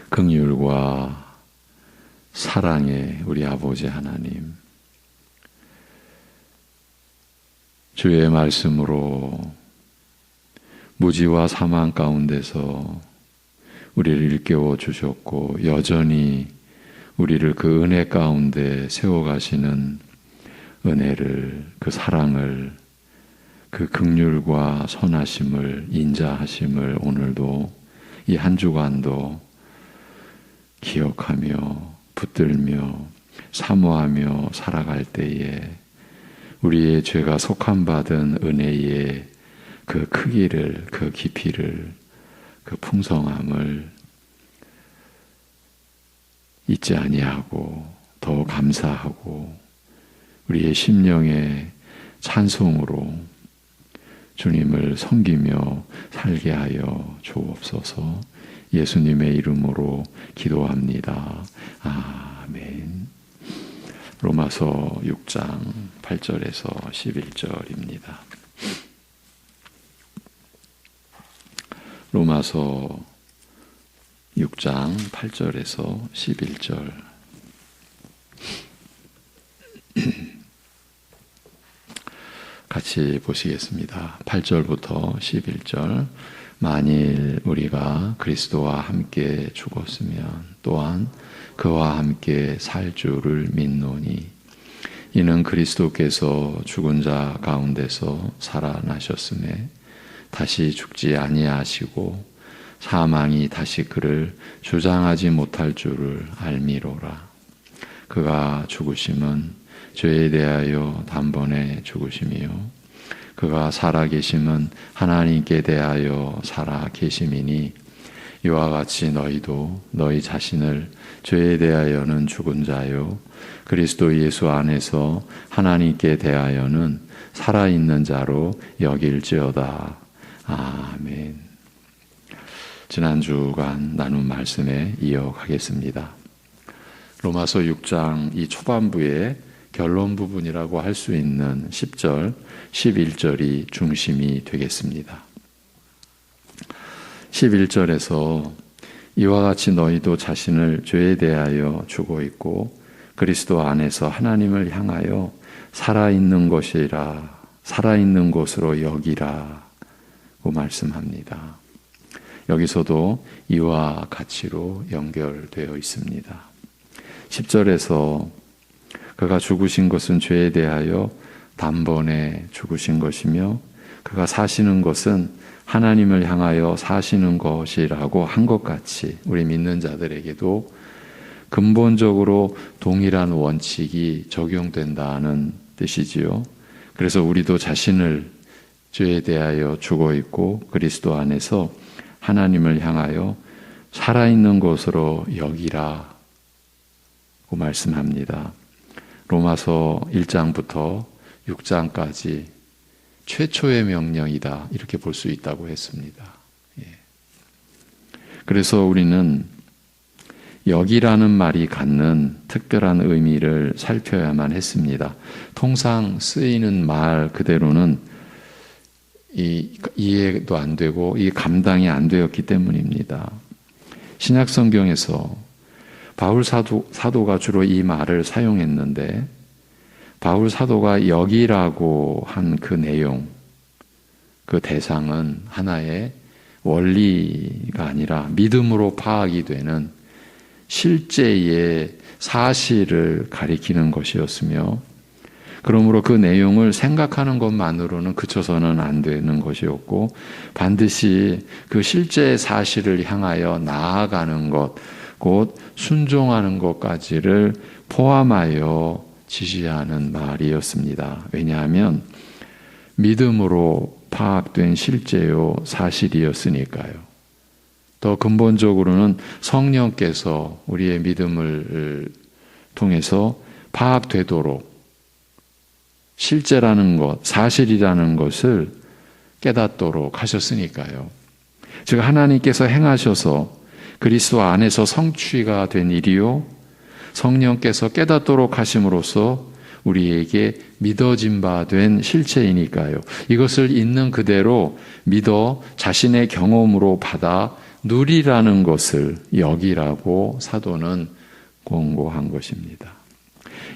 긍휼과 사랑의 우리 아버지 하나님, 주의 말씀으로 무지와 사망 가운데서 우리를 일깨워 주셨고 여전히 우리를 그 은혜 가운데 세워가시는 은혜를, 그 사랑을, 그 긍휼과 선하심을, 인자하심을 오늘도 이 한 주간도 기억하며 붙들며 사모하며 살아갈 때에 우리의 죄가 속함받은 은혜의 그 크기를, 그 깊이를, 그 풍성함을 잊지 아니하고 더 감사하고 우리의 심령의 찬송으로 주님을 섬기며 살게 하여 주옵소서. 예수님의 이름으로 기도합니다. 아멘. 로마서 6장 8절에서 11절입니다. 로마서 6장 8절에서 11절. 같이 보시겠습니다. 8절부터 11절. 만일 우리가 그리스도와 함께 죽었으면 또한 그와 함께 살 줄을 믿노니 이는 그리스도께서 죽은 자 가운데서 살아나셨음에 다시 죽지 아니하시고 사망이 다시 그를 주장하지 못할 줄을 알미로라. 그가 죽으심은 죄에 대하여 단번에 죽으심이요 그가 살아계심은 하나님께 대하여 살아계심이니 이와 같이 너희도 너희 자신을 죄에 대하여는 죽은 자요 그리스도 예수 안에서 하나님께 대하여는 살아있는 자로 여길지어다. 아멘. 지난 주간 나눈 말씀에 이어가겠습니다. 로마서 6장 이 초반부에 결론 부분이라고 할 수 있는 10절, 11절이 중심이 되겠습니다. 11절에서 이와 같이 너희도 자신을 죄에 대하여 죽어 있고 그리스도 안에서 하나님을 향하여 살아있는 것이라, 살아있는 것으로 여기라고 말씀합니다. 여기서도 이와 같이로 연결되어 있습니다. 10절에서 그가 죽으신 것은 죄에 대하여 단번에 죽으신 것이며 그가 사시는 것은 하나님을 향하여 사시는 것이라고 한 것 같이 우리 믿는 자들에게도 근본적으로 동일한 원칙이 적용된다는 뜻이지요. 그래서 우리도 자신을 죄에 대하여 죽어 있고 그리스도 안에서 하나님을 향하여 살아있는 것으로 여기라고 말씀합니다. 로마서 1장부터 6장까지 최초의 명령이다 이렇게 볼 수 있다고 했습니다. 그래서 우리는 여기라는 말이 갖는 특별한 의미를 살펴야만 했습니다. 통상 쓰이는 말 그대로는 이해도 안 되고 이 감당이 안 되었기 때문입니다. 신약 성경에서 바울 사도가 주로 이 말을 사용했는데 바울 사도가 여기라고 한 그 내용, 그 대상은 하나의 원리가 아니라 믿음으로 파악이 되는 실제의 사실을 가리키는 것이었으며 그러므로 그 내용을 생각하는 것만으로는 그쳐서는 안 되는 것이었고 반드시 그 실제의 사실을 향하여 나아가는 것, 곧 순종하는 것까지를 포함하여 지시하는 말이었습니다. 왜냐하면 믿음으로 파악된 실제요 사실이었으니까요. 더 근본적으로는 성령께서 우리의 믿음을 통해서 파악되도록 실제라는 것, 사실이라는 것을 깨닫도록 하셨으니까요. 즉 하나님께서 행하셔서 그리스도 안에서 성취가 된 일이요 성령께서 깨닫도록 하심으로써 우리에게 믿어진 바 된 실체이니까요. 이것을 있는 그대로 믿어 자신의 경험으로 받아 누리라는 것을 여기라고 사도는 권고한 것입니다.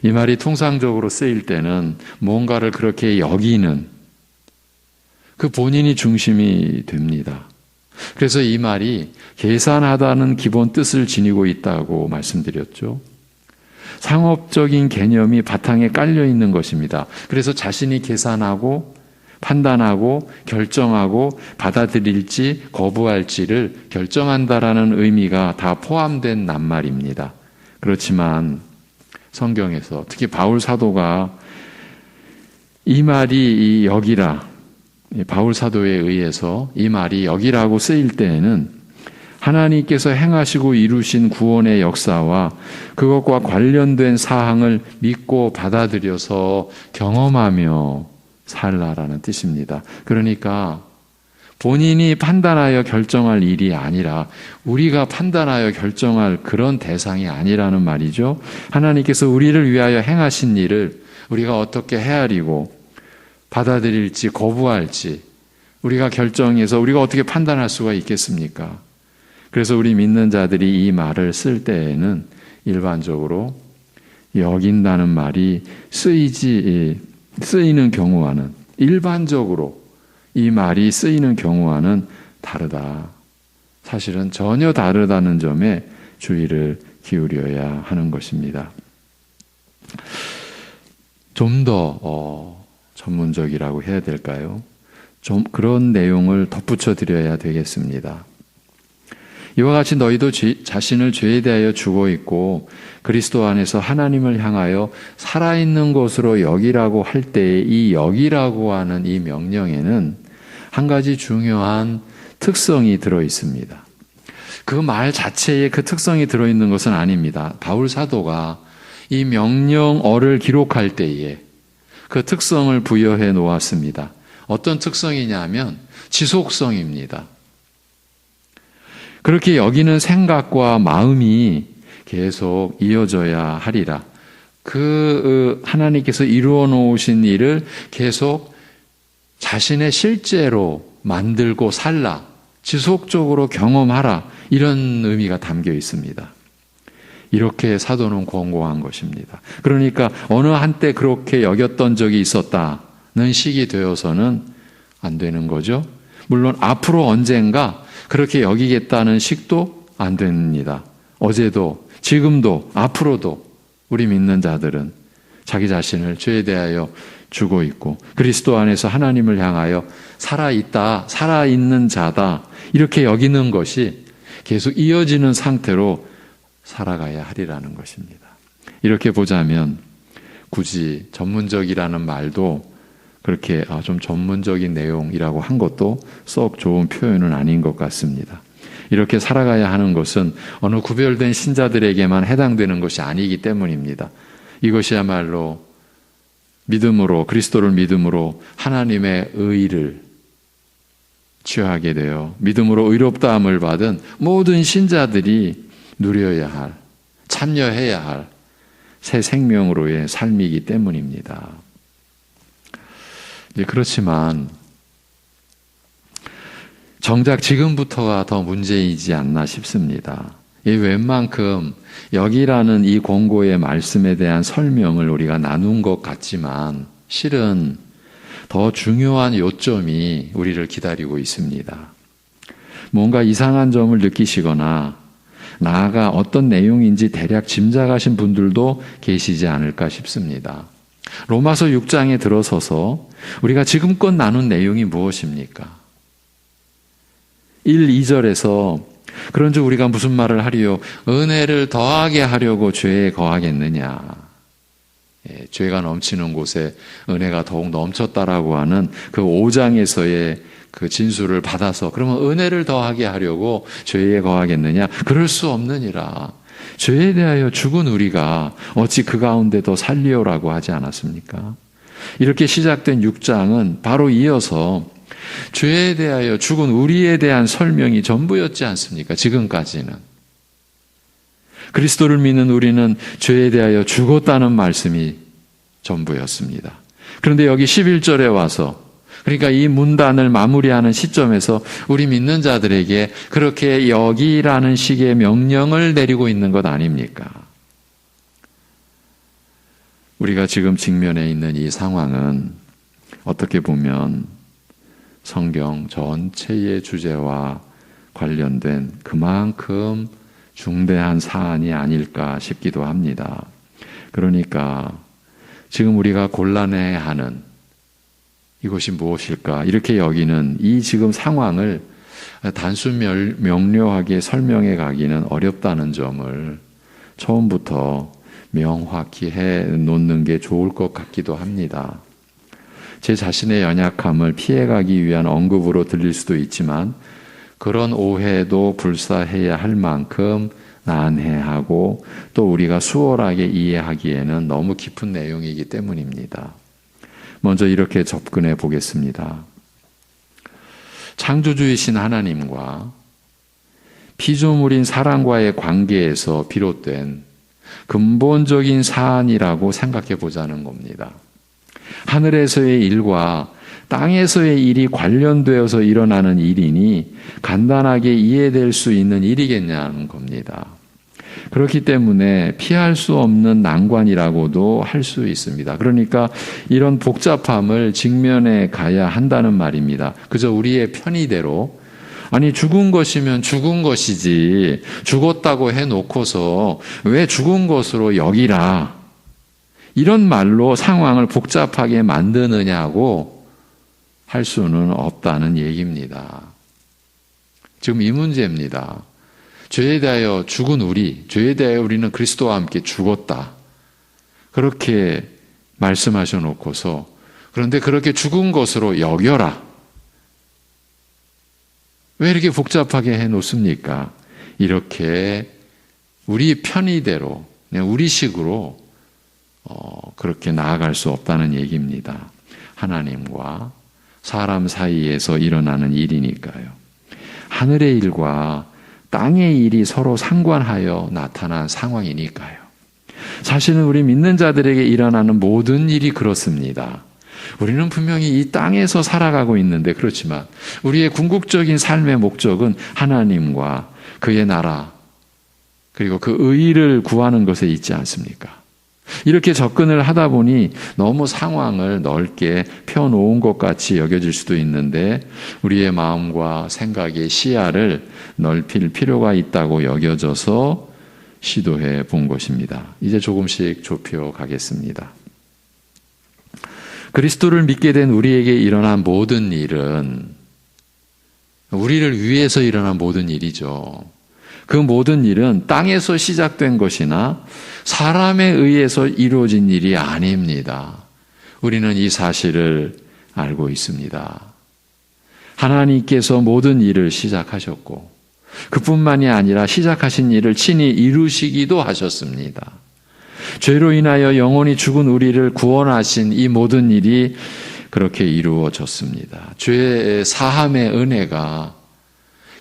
이 말이 통상적으로 쓰일 때는 뭔가를 그렇게 여기는 그 본인이 중심이 됩니다. 그래서 이 말이 계산하다는 기본 뜻을 지니고 있다고 말씀드렸죠. 상업적인 개념이 바탕에 깔려 있는 것입니다. 그래서 자신이 계산하고 판단하고 결정하고 받아들일지 거부할지를 결정한다라는 의미가 다 포함된 낱말입니다. 그렇지만 성경에서 특히 바울 사도가 이 말이 이 여기라, 바울 사도에 의해서 이 말이 여기라고 쓰일 때에는 하나님께서 행하시고 이루신 구원의 역사와 그것과 관련된 사항을 믿고 받아들여서 경험하며 살라라는 뜻입니다. 그러니까 본인이 판단하여 결정할 일이 아니라 우리가 판단하여 결정할 그런 대상이 아니라는 말이죠. 하나님께서 우리를 위하여 행하신 일을 우리가 어떻게 헤아리고 받아들일지 거부할지 우리가 결정해서 우리가 어떻게 판단할 수가 있겠습니까? 그래서 우리 믿는 자들이 이 말을 쓸 때에는 일반적으로 여긴다는 말이 쓰이는 경우와는 일반적으로 이 말이 쓰이는 경우와는 다르다. 사실은 전혀 다르다는 점에 주의를 기울여야 하는 것입니다. 좀 더 전문적이라고 해야 될까요? 좀 그런 내용을 덧붙여 드려야 되겠습니다. 이와 같이 너희도 자신을 죄에 대하여 죽어 있고 그리스도 안에서 하나님을 향하여 살아있는 것으로 여기라고 할 때에 이 여기라고 하는 이 명령에는 한 가지 중요한 특성이 들어 있습니다. 그 말 자체에 그 특성이 들어있는 것은 아닙니다. 바울 사도가 이 명령어를 기록할 때에 그 특성을 부여해 놓았습니다. 어떤 특성이냐면 지속성입니다. 그렇게 여기는 생각과 마음이 계속 이어져야 하리라. 하나님께서 이루어 놓으신 일을 계속 자신의 실제로 만들고 살라. 지속적으로 경험하라. 이런 의미가 담겨 있습니다. 이렇게 사도는 권고한 것입니다. 그러니까 어느 한때 그렇게 여겼던 적이 있었다는 식이 되어서는 안 되는 거죠. 물론 앞으로 언젠가 그렇게 여기겠다는 식도 안 됩니다. 어제도 지금도 앞으로도 우리 믿는 자들은 자기 자신을 죄에 대하여 주고 있고 그리스도 안에서 하나님을 향하여 살아있다, 살아있는 자다 이렇게 여기는 것이 계속 이어지는 상태로 살아가야 하리라는 것입니다. 이렇게 보자면 굳이 전문적이라는 말도 그렇게 좀 전문적인 내용이라고 한 것도 썩 좋은 표현은 아닌 것 같습니다. 이렇게 살아가야 하는 것은 어느 구별된 신자들에게만 해당되는 것이 아니기 때문입니다. 이것이야말로 믿음으로 그리스도를 믿음으로 하나님의 의를 취하게 되어 믿음으로 의롭다함을 받은 모든 신자들이 누려야 할, 참여해야 할 새 생명으로의 삶이기 때문입니다. 그렇지만 정작 지금부터가 더 문제이지 않나 싶습니다. 웬만큼 여기라는 이 권고의 말씀에 대한 설명을 우리가 나눈 것 같지만 실은 더 중요한 요점이 우리를 기다리고 있습니다. 뭔가 이상한 점을 느끼시거나 나아가 어떤 내용인지 대략 짐작하신 분들도 계시지 않을까 싶습니다. 로마서 6장에 들어서서 우리가 지금껏 나눈 내용이 무엇입니까? 1, 2절에서 그런즉 우리가 무슨 말을 하리요? 은혜를 더하게 하려고 죄에 거하겠느냐? 죄가 넘치는 곳에 은혜가 더욱 넘쳤다라고 하는 그 5장에서의 그 진술을 받아서 그러면 은혜를 더하게 하려고 죄에 거하겠느냐? 그럴 수 없느니라. 죄에 대하여 죽은 우리가 어찌 그 가운데 더 살리오라고 하지 않았습니까? 이렇게 시작된 6장은 바로 이어서 죄에 대하여 죽은 우리에 대한 설명이 전부였지 않습니까? 지금까지는. 그리스도를 믿는 우리는 죄에 대하여 죽었다는 말씀이 전부였습니다. 그런데 여기 11절에 와서 그러니까 이 문단을 마무리하는 시점에서 우리 믿는 자들에게 그렇게 여기라는 식의 명령을 내리고 있는 것 아닙니까? 우리가 지금 직면해 있는 이 상황은 어떻게 보면 성경 전체의 주제와 관련된 그만큼 중대한 사안이 아닐까 싶기도 합니다. 그러니까 지금 우리가 곤란해하는 이것이 무엇일까? 이렇게 여기는 이 지금 상황을 단순 명료하게 설명해 가기는 어렵다는 점을 처음부터 명확히 해 놓는 게 좋을 것 같기도 합니다. 제 자신의 연약함을 피해가기 위한 언급으로 들릴 수도 있지만 그런 오해도 불사해야 할 만큼 난해하고 또 우리가 수월하게 이해하기에는 너무 깊은 내용이기 때문입니다. 먼저 이렇게 접근해 보겠습니다. 창조주이신 하나님과 피조물인 사람과의 관계에서 비롯된 근본적인 사안이라고 생각해 보자는 겁니다. 하늘에서의 일과 땅에서의 일이 관련되어서 일어나는 일이니 간단하게 이해될 수 있는 일이겠냐는 겁니다. 그렇기 때문에 피할 수 없는 난관이라고도 할 수 있습니다. 그러니까 이런 복잡함을 직면해 가야 한다는 말입니다. 그저 우리의 편의대로 아니 죽은 것이면 죽은 것이지 죽었다고 해놓고서 왜 죽은 것으로 여기라 이런 말로 상황을 복잡하게 만드느냐고 할 수는 없다는 얘기입니다. 지금 이 문제입니다. 죄에 대하여 죽은 죄에 대하여 우리는 그리스도와 함께 죽었다. 그렇게 말씀하셔 놓고서 그런데 그렇게 죽은 것으로 여겨라. 왜 이렇게 복잡하게 해 놓습니까? 이렇게 우리 편의대로, 그냥 우리식으로 그렇게 나아갈 수 없다는 얘기입니다. 하나님과 사람 사이에서 일어나는 일이니까요. 하늘의 일과 땅의 일이 서로 상관하여 나타난 상황이니까요. 사실은 우리 믿는 자들에게 일어나는 모든 일이 그렇습니다. 우리는 분명히 이 땅에서 살아가고 있는데 그렇지만 우리의 궁극적인 삶의 목적은 하나님과 그의 나라 그리고 그 의를 구하는 것에 있지 않습니까? 이렇게 접근을 하다 보니 너무 상황을 넓게 펴놓은 것 같이 여겨질 수도 있는데 우리의 마음과 생각의 시야를 넓힐 필요가 있다고 여겨져서 시도해 본 것입니다. 이제 조금씩 좁혀 가겠습니다. 그리스도를 믿게 된 우리에게 일어난 모든 일은 우리를 위해서 일어난 모든 일이죠. 그 모든 일은 땅에서 시작된 것이나 사람에 의해서 이루어진 일이 아닙니다. 우리는 이 사실을 알고 있습니다. 하나님께서 모든 일을 시작하셨고 그뿐만이 아니라 시작하신 일을 친히 이루시기도 하셨습니다. 죄로 인하여 영원히 죽은 우리를 구원하신 이 모든 일이 그렇게 이루어졌습니다. 죄의 사함의 은혜가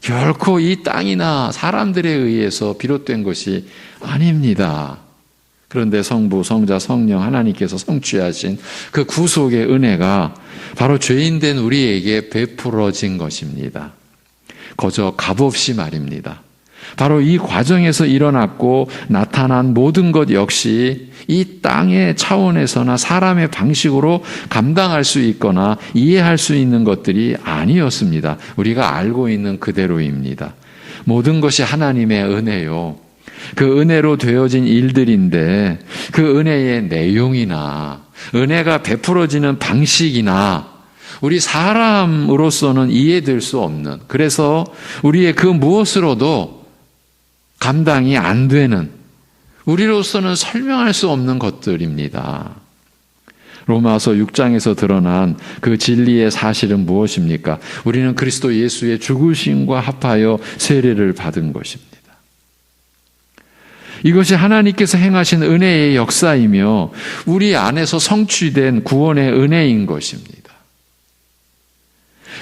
결코 이 땅이나 사람들에 의해서 비롯된 것이 아닙니다. 그런데 성부, 성자, 성령 하나님께서 성취하신 그 구속의 은혜가 바로 죄인된 우리에게 베풀어진 것입니다. 거저 값없이 말입니다. 바로 이 과정에서 일어났고 나타난 모든 것 역시 이 땅의 차원에서나 사람의 방식으로 감당할 수 있거나 이해할 수 있는 것들이 아니었습니다. 우리가 알고 있는 그대로입니다. 모든 것이 하나님의 은혜요. 그 은혜로 되어진 일들인데 그 은혜의 내용이나 은혜가 베풀어지는 방식이나 우리 사람으로서는 이해될 수 없는, 그래서 우리의 그 무엇으로도 감당이 안 되는, 우리로서는 설명할 수 없는 것들입니다. 로마서 6장에서 드러난 그 진리의 사실은 무엇입니까? 우리는 그리스도 예수의 죽으심과 합하여 세례를 받은 것입니다. 이것이 하나님께서 행하신 은혜의 역사이며 우리 안에서 성취된 구원의 은혜인 것입니다.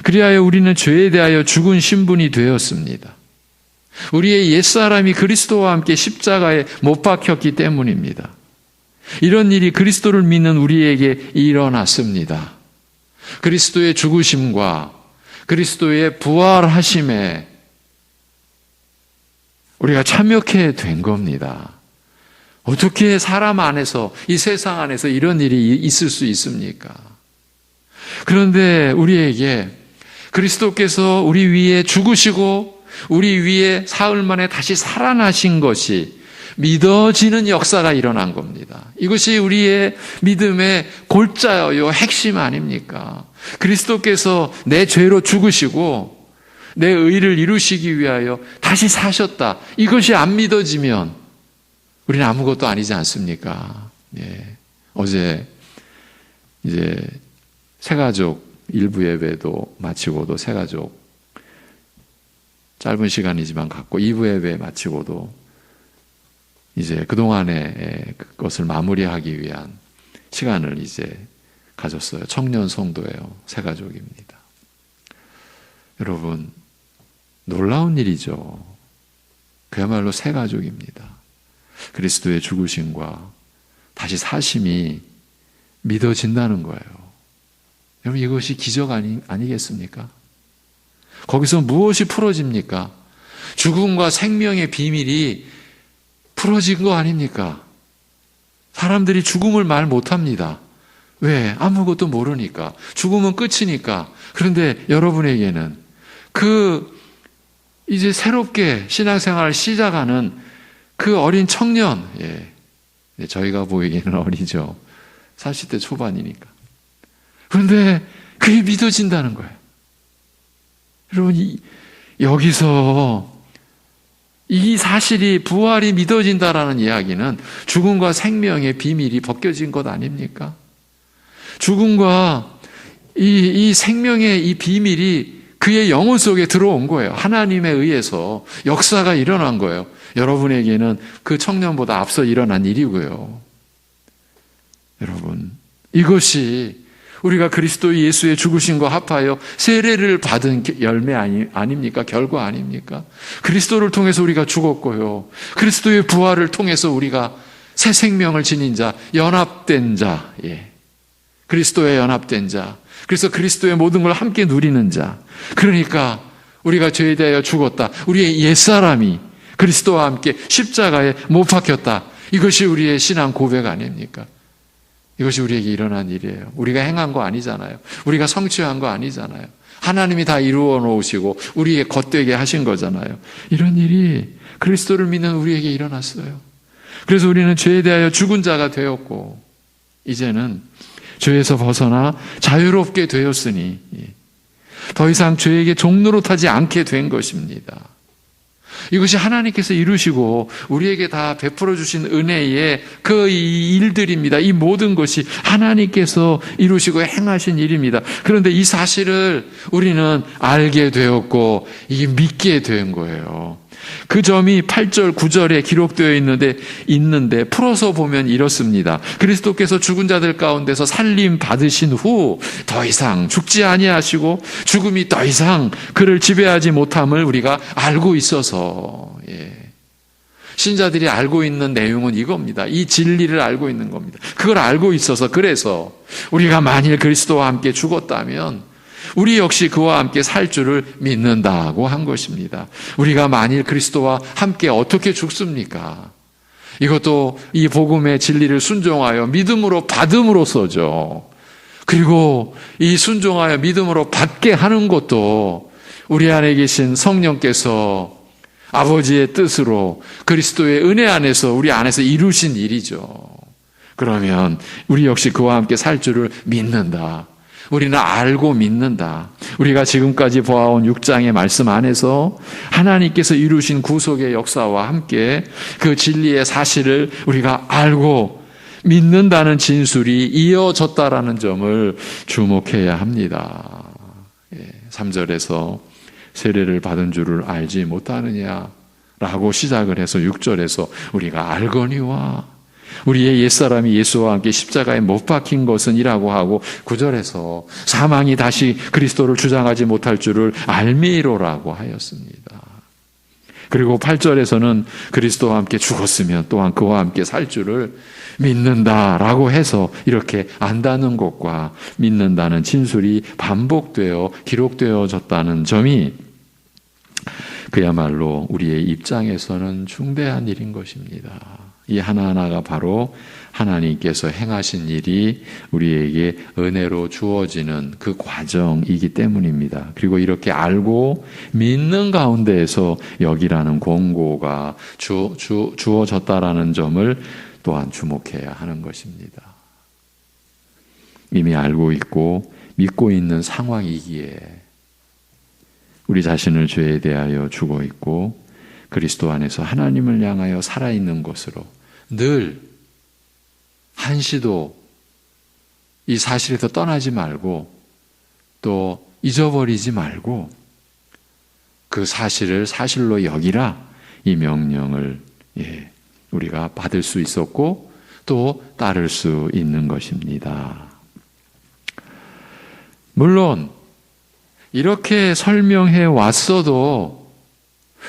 그리하여 우리는 죄에 대하여 죽은 신분이 되었습니다. 우리의 옛사람이 그리스도와 함께 십자가에 못 박혔기 때문입니다. 이런 일이 그리스도를 믿는 우리에게 일어났습니다. 그리스도의 죽으심과 그리스도의 부활하심에 우리가 참여케 된 겁니다. 어떻게 사람 안에서, 이 세상 안에서 이런 일이 있을 수 있습니까? 그런데 우리에게 그리스도께서 우리 위에 죽으시고 우리 위에 사흘 만에 다시 살아나신 것이 믿어지는 역사가 일어난 겁니다. 이것이 우리의 믿음의 골자요, 핵심 아닙니까? 그리스도께서 내 죄로 죽으시고 내 의를 이루시기 위하여 다시 사셨다. 이것이 안 믿어지면 우리는 아무것도 아니지 않습니까? 예. 어제 이제 새가족 일부 예배도 마치고도 새가족 짧은 시간이지만 갖고 2부 예배 마치고도 이제 그동안의 그것을 마무리하기 위한 시간을 이제 가졌어요. 청년 성도예요. 새가족입니다. 여러분, 놀라운 일이죠. 그야말로 새가족입니다. 그리스도의 죽으심과 다시 사심이 믿어진다는 거예요. 여러분, 이것이 기적 아니겠습니까? 거기서 무엇이 풀어집니까? 죽음과 생명의 비밀이 풀어진 거 아닙니까? 사람들이 죽음을 말 못합니다. 왜? 아무것도 모르니까. 죽음은 끝이니까. 그런데 여러분에게는 이제 새롭게 신앙생활을 시작하는 그 어린 청년, 저희가 보이기에는 어리죠. 40대 초반이니까. 그런데 그게 믿어진다는 거예요. 여러분, 여기서 이 사실이 부활이 믿어진다라는 이야기는 죽음과 생명의 비밀이 벗겨진 것 아닙니까? 죽음과 이 생명의 이 비밀이 그의 영혼 속에 들어온 거예요. 하나님에 의해서 역사가 일어난 거예요. 여러분에게는 그 청년보다 앞서 일어난 일이고요. 여러분, 이것이 우리가 그리스도 예수의 죽으심과 합하여 세례를 받은 열매 아닙니까? 결과 아닙니까? 그리스도를 통해서 우리가 죽었고요. 그리스도의 부활을 통해서 우리가 새 생명을 지닌 자, 연합된 자, 그리스도에 연합된 자, 그래서 그리스도의 모든 걸 함께 누리는 자. 그러니까 우리가 죄에 대하여 죽었다. 우리의 옛사람이 그리스도와 함께 십자가에 못 박혔다. 이것이 우리의 신앙 고백 아닙니까? 이것이 우리에게 일어난 일이에요. 우리가 행한 거 아니잖아요. 우리가 성취한 거 아니잖아요. 하나님이 다 이루어 놓으시고 우리의 겉되게 하신 거잖아요. 이런 일이 그리스도를 믿는 우리에게 일어났어요. 그래서 우리는 죄에 대하여 죽은 자가 되었고 이제는 죄에서 벗어나 자유롭게 되었으니 더 이상 죄에게 종노릇하지 않게 된 것입니다. 이것이 하나님께서 이루시고 우리에게 다 베풀어 주신 은혜의 그 일들입니다. 이 모든 것이 하나님께서 이루시고 행하신 일입니다. 그런데 이 사실을 우리는 알게 되었고 이게 믿게 된 거예요. 그 점이 8절, 9절에 기록되어 있는데 풀어서 보면 이렇습니다. 그리스도께서 죽은 자들 가운데서 살림 받으신 후 더 이상 죽지 아니하시고 죽음이 더 이상 그를 지배하지 못함을 우리가 알고 있어서 신자들이 알고 있는 내용은 이겁니다. 이 진리를 알고 있는 겁니다. 그걸 알고 있어서 그래서 우리가 만일 그리스도와 함께 죽었다면 우리 역시 그와 함께 살 줄을 믿는다고 한 것입니다. 우리가 만일 그리스도와 함께 어떻게 죽습니까? 이것도 이 복음의 진리를 순종하여 믿음으로 받음으로써죠. 그리고 이 순종하여 믿음으로 받게 하는 것도 우리 안에 계신 성령께서 아버지의 뜻으로 그리스도의 은혜 안에서 우리 안에서 이루신 일이죠. 그러면 우리 역시 그와 함께 살 줄을 믿는다. 우리는 알고 믿는다. 우리가 지금까지 보아온 6장의 말씀 안에서 하나님께서 이루신 구속의 역사와 함께 그 진리의 사실을 우리가 알고 믿는다는 진술이 이어졌다라는 점을 주목해야 합니다. 3절에서 세례를 받은 줄을 알지 못하느냐라고 시작을 해서 6절에서 우리가 알거니와 우리의 옛사람이 예수와 함께 십자가에 못 박힌 것은 이라고 하고 9절에서 사망이 다시 그리스도를 주장하지 못할 줄을 알미로라고 하였습니다. 그리고 8절에서는 그리스도와 함께 죽었으면 또한 그와 함께 살 줄을 믿는다라고 해서 이렇게 안다는 것과 믿는다는 진술이 반복되어 기록되어졌다는 점이 그야말로 우리의 입장에서는 중대한 일인 것입니다. 이 하나하나가 바로 하나님께서 행하신 일이 우리에게 은혜로 주어지는 그 과정이기 때문입니다. 그리고 이렇게 알고 믿는 가운데에서 여기라는 권고가 주어졌다라는 점을 또한 주목해야 하는 것입니다. 이미 알고 있고 믿고 있는 상황이기에 우리 자신을 죄에 대하여 죽어 있고 그리스도 안에서 하나님을 향하여 살아있는 것으로 늘 한시도 이 사실에서 떠나지 말고 또 잊어버리지 말고 그 사실을 사실로 여기라 이 명령을 우리가 받을 수 있었고 또 따를 수 있는 것입니다. 물론 이렇게 설명해 왔어도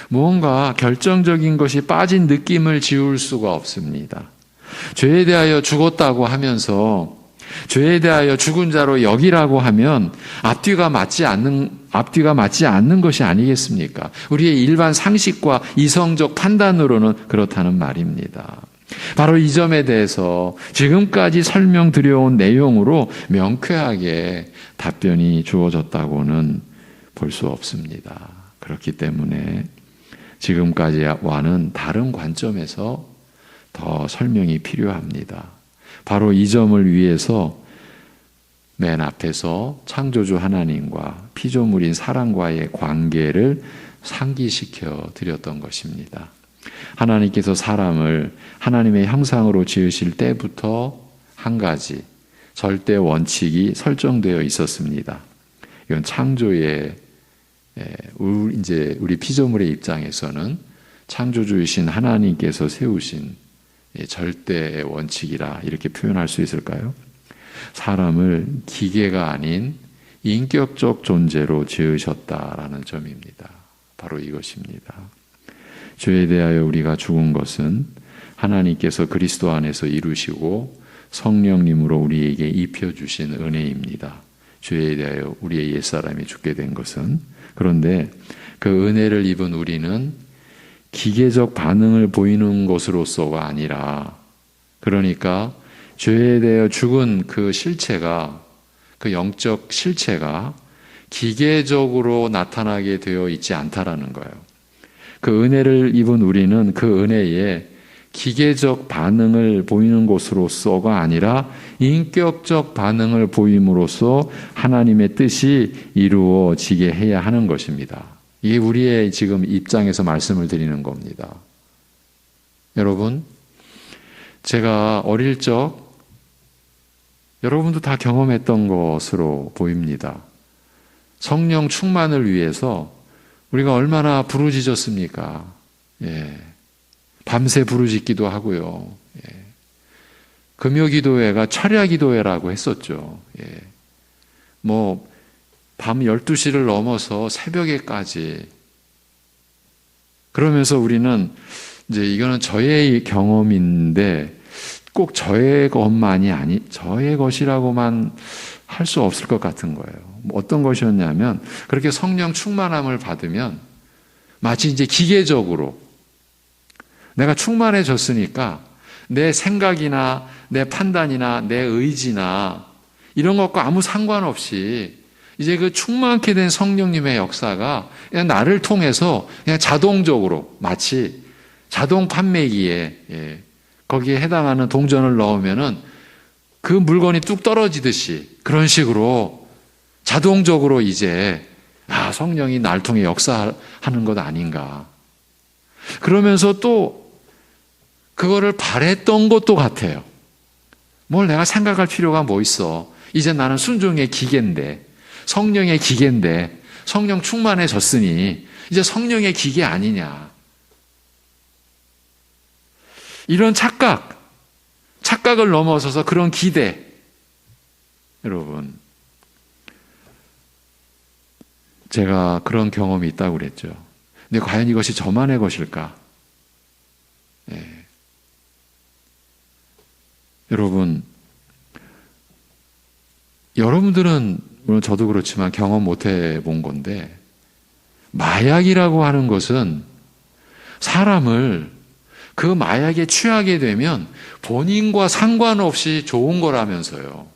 무언가 결정적인 것이 빠진 느낌을 지울 수가 없습니다. 죄에 대하여 죽었다고 하면서 죄에 대하여 죽은 자로 여기라고 하면 앞뒤가 맞지 않는 것이 아니겠습니까? 우리의 일반 상식과 이성적 판단으로는 그렇다는 말입니다. 바로 이 점에 대해서 지금까지 설명드려온 내용으로 명쾌하게 답변이 주어졌다고는 볼 수 없습니다. 그렇기 때문에 지금까지와는 다른 관점에서 더 설명이 필요합니다. 바로 이 점을 위해서 맨 앞에서 창조주 하나님과 피조물인 사람과의 관계를 상기시켜 드렸던 것입니다. 하나님께서 사람을 하나님의 형상으로 지으실 때부터 한 가지 절대 원칙이 설정되어 있었습니다. 이건 창조의 이제 우리 피조물의 입장에서는 창조주이신 하나님께서 세우신 절대의 원칙이라 이렇게 표현할 수 있을까요? 사람을 기계가 아닌 인격적 존재로 지으셨다라는 점입니다. 바로 이것입니다. 죄에 대하여 우리가 죽은 것은 하나님께서 그리스도 안에서 이루시고 성령님으로 우리에게 입혀주신 은혜입니다. 죄에 대하여 우리의 옛사람이 죽게 된 것은. 그런데 그 은혜를 입은 우리는 기계적 반응을 보이는 것으로서가 아니라, 그러니까 죄에 대하여 죽은 그 실체가, 그 영적 실체가 기계적으로 나타나게 되어 있지 않다라는 거예요. 그 은혜를 입은 우리는 그 은혜에 기계적 반응을 보이는 것으로서가 아니라 인격적 반응을 보임으로써 하나님의 뜻이 이루어지게 해야 하는 것입니다. 이게 우리의 지금 입장에서 말씀을 드리는 겁니다. 여러분, 제가 어릴 적 여러분도 다 경험했던 것으로 보입니다. 성령 충만을 위해서 우리가 얼마나 부르짖었습니까? 밤새 부르짖기도 하고요. 금요기도회가 철야기도회라고 했었죠. 밤 12시를 넘어서 새벽에까지. 그러면서 우리는 이제 이거는 저의 경험인데 꼭 저의 것이라고만 할 수 없을 것 같은 거예요. 어떤 것이었냐면, 그렇게 성령 충만함을 받으면 마치 이제 기계적으로 내가 충만해졌으니까 내 생각이나 내 판단이나 내 의지나 이런 것과 아무 상관없이 이제 그 충만케 된 성령님의 역사가 그냥 나를 통해서 그냥 자동적으로, 마치 자동 판매기에 거기에 해당하는 동전을 넣으면은 그 물건이 뚝 떨어지듯이 그런 식으로 자동적으로 이제 성령이 날 통해 역사하는 것 아닌가. 그러면서 또 그거를 바랬던 것도 같아요. 뭘 내가 생각할 필요가 뭐 있어. 이제 나는 순종의 기계인데, 성령의 기계인데, 성령 충만해졌으니 이제 성령의 기계 아니냐. 이런 착각을 넘어서서 그런 기대. 여러분, 제가 그런 경험이 있다고 그랬죠. 근데 과연 이것이 저만의 것일까? 예. 여러분들은 물론 저도 그렇지만 경험 못 해본 건데, 마약이라고 하는 것은 사람을 그 마약에 취하게 되면 본인과 상관없이 좋은 거라면서요.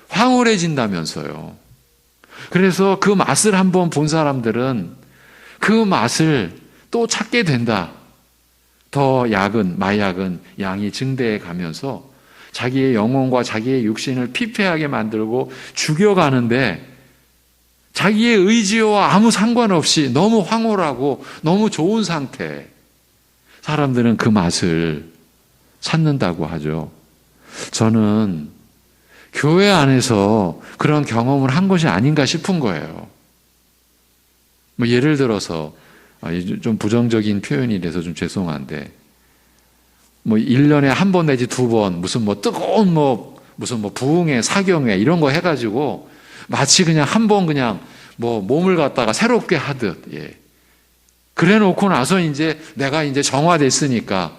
황홀해진다면서요. 그래서 그 맛을 한번 본 사람들은 그 맛을 또 찾게 된다. 더 마약은 양이 증대해 가면서 자기의 영혼과 자기의 육신을 피폐하게 만들고 죽여가는데, 자기의 의지와 아무 상관없이 너무 황홀하고 너무 좋은 상태, 사람들은 그 맛을 찾는다고 하죠. 저는 교회 안에서 그런 경험을 한 것이 아닌가 싶은 거예요. 예를 들어서, 좀 부정적인 표현이 돼서 좀 죄송한데, 1년에 한 번 내지 두 번, 뜨거운 부흥회, 사경회, 이런 거 해가지고, 마치 그냥 한 번 몸을 갖다가 새롭게 하듯, 예. 그래 놓고 나서 내가 정화됐으니까,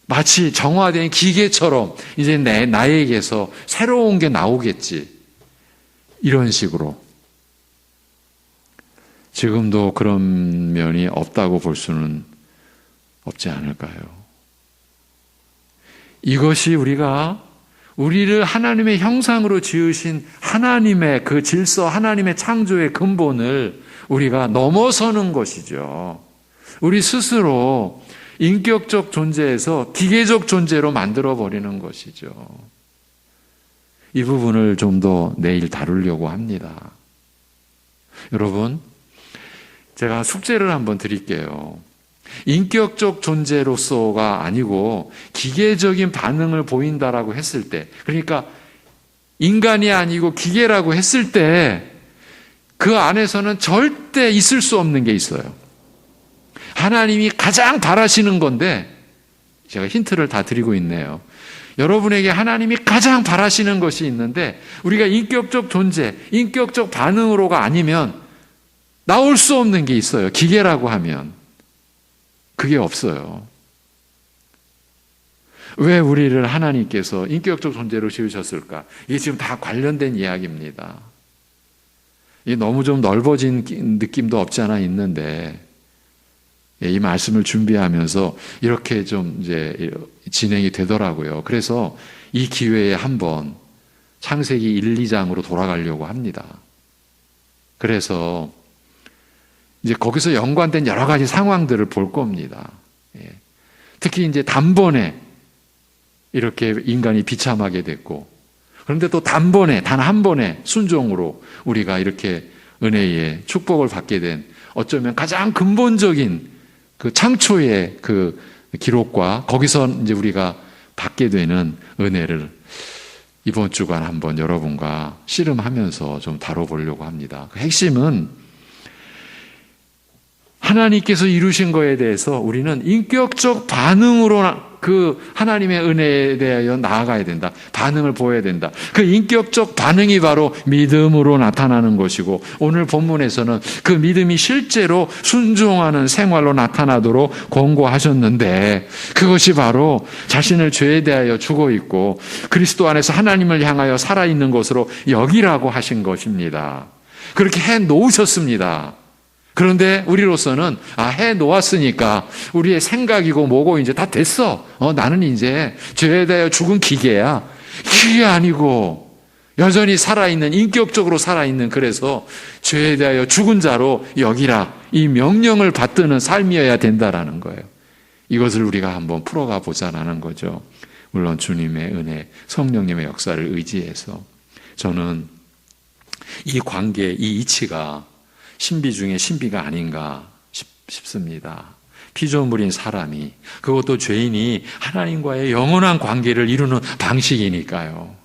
마치 정화된 기계처럼 이제 나에게서 새로운 게 나오겠지. 이런 식으로. 지금도 그런 면이 없다고 볼 수는 없지 않을까요? 이것이 우리를 하나님의 형상으로 지으신 하나님의 그 질서, 하나님의 창조의 근본을 우리가 넘어서는 것이죠. 우리 스스로 인격적 존재에서 기계적 존재로 만들어버리는 것이죠. 이 부분을 좀 더 내일 다루려고 합니다. 여러분, 제가 숙제를 한번 드릴게요. 인격적 존재로서가 아니고 기계적인 반응을 보인다라고 했을 때, 그러니까 인간이 아니고 기계라고 했을 때 그 안에서는 절대 있을 수 없는 게 있어요. 하나님이 가장 바라시는 건데, 제가 힌트를 다 드리고 있네요. 여러분에게 하나님이 가장 바라시는 것이 있는데, 우리가 인격적 존재, 인격적 반응으로가 아니면 나올 수 없는 게 있어요. 기계라고 하면. 그게 없어요. 왜 우리를 하나님께서 인격적 존재로 지으셨을까? 이게 지금 다 관련된 이야기입니다. 이게 너무 좀 넓어진 느낌도 없지 않아 있는데, 이 말씀을 준비하면서 이렇게 좀 진행이 되더라고요. 그래서 이 기회에 한번 창세기 1, 2장으로 돌아가려고 합니다. 그래서 이제 거기서 연관된 여러 가지 상황들을 볼 겁니다. 특히 단번에 이렇게 인간이 비참하게 됐고, 그런데 또 단 한 번에 순종으로 우리가 이렇게 은혜의 축복을 받게 된, 어쩌면 가장 근본적인 그 창초의 그 기록과 거기서 이제 우리가 받게 되는 은혜를 이번 주간 한번 여러분과 씨름하면서 좀 다뤄보려고 합니다. 그 핵심은 하나님께서 이루신 거에 대해서 우리는 인격적 반응으로 그 하나님의 은혜에 대하여 나아가야 된다. 반응을 보여야 된다. 그 인격적 반응이 바로 믿음으로 나타나는 것이고, 오늘 본문에서는 그 믿음이 실제로 순종하는 생활로 나타나도록 권고하셨는데, 그것이 바로 자신을 죄에 대하여 죽어 있고 그리스도 안에서 하나님을 향하여 살아있는 것으로 여기라고 하신 것입니다. 그렇게 해 놓으셨습니다. 그런데 우리로서는 해 놓았으니까 우리의 생각이고 뭐고 이제 다 됐어. 나는 이제 죄에 대하여 죽은 기계야. 그게 아니고 여전히 살아있는, 인격적으로 살아있는, 그래서 죄에 대하여 죽은 자로 여기라, 이 명령을 받드는 삶이어야 된다라는 거예요. 이것을 우리가 한번 풀어가 보자라는 거죠. 물론 주님의 은혜, 성령님의 역사를 의지해서 저는 이 관계, 이 이치가 신비 중에 신비가 아닌가 싶습니다. 피조물인 사람이, 그것도 죄인이 하나님과의 영원한 관계를 이루는 방식이니까요.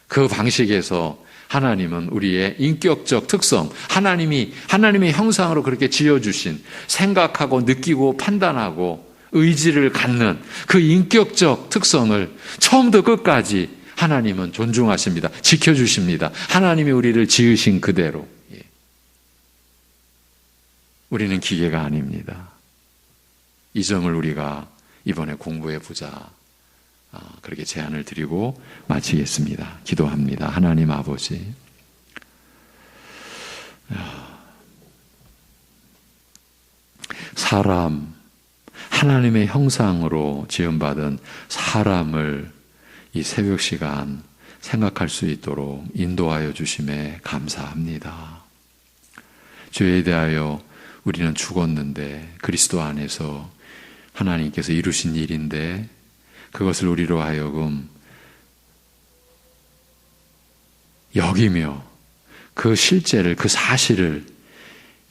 그 방식에서 하나님은 우리의 인격적 특성, 하나님의 형상으로 그렇게 지어주신, 생각하고 느끼고 판단하고 의지를 갖는 그 인격적 특성을 처음부터 끝까지 하나님은 존중하십니다. 지켜주십니다. 하나님이 우리를 지으신 그대로. 우리는 기계가 아닙니다. 이 점을 우리가 이번에 공부해 보자. 그렇게 제안을 드리고 마치겠습니다. 기도합니다. 하나님 아버지, 사람, 하나님의 형상으로 지음받은 사람을 이 새벽 시간 생각할 수 있도록 인도하여 주심에 감사합니다. 죄에 대하여 우리는 죽었는데 그리스도 안에서 하나님께서 이루신 일인데 그것을 우리로 하여금 여기며 그 실제를, 그 사실을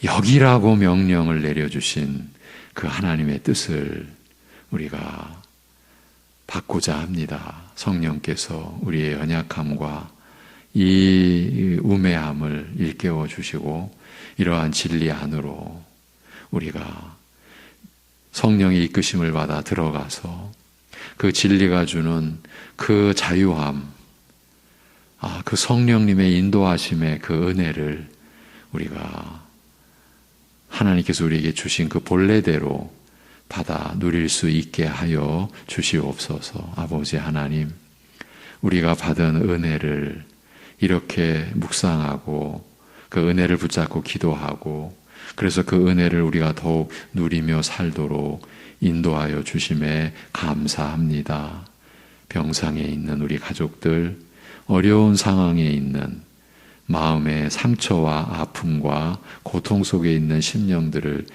여기라고 명령을 내려주신 그 하나님의 뜻을 우리가 받고자 합니다. 성령께서 우리의 연약함과 이 우매함을 일깨워 주시고 이러한 진리 안으로 우리가 성령의 이끄심을 받아 들어가서 그 진리가 주는 그 자유함, 그 성령님의 인도하심의 그 은혜를 우리가 하나님께서 우리에게 주신 그 본래대로 받아 누릴 수 있게 하여 주시옵소서. 아버지 하나님, 우리가 받은 은혜를 이렇게 묵상하고 그 은혜를 붙잡고 기도하고 그래서 그 은혜를 우리가 더욱 누리며 살도록 인도하여 주심에 감사합니다. 병상에 있는 우리 가족들, 어려운 상황에 있는 마음의 상처와 아픔과 고통 속에 있는 심령들을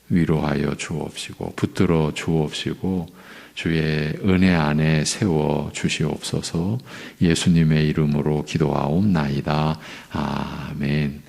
위로하여 주옵시고 붙들어 주옵시고 주의 은혜 안에 세워 주시옵소서. 예수님의 이름으로 기도하옵나이다. 아멘.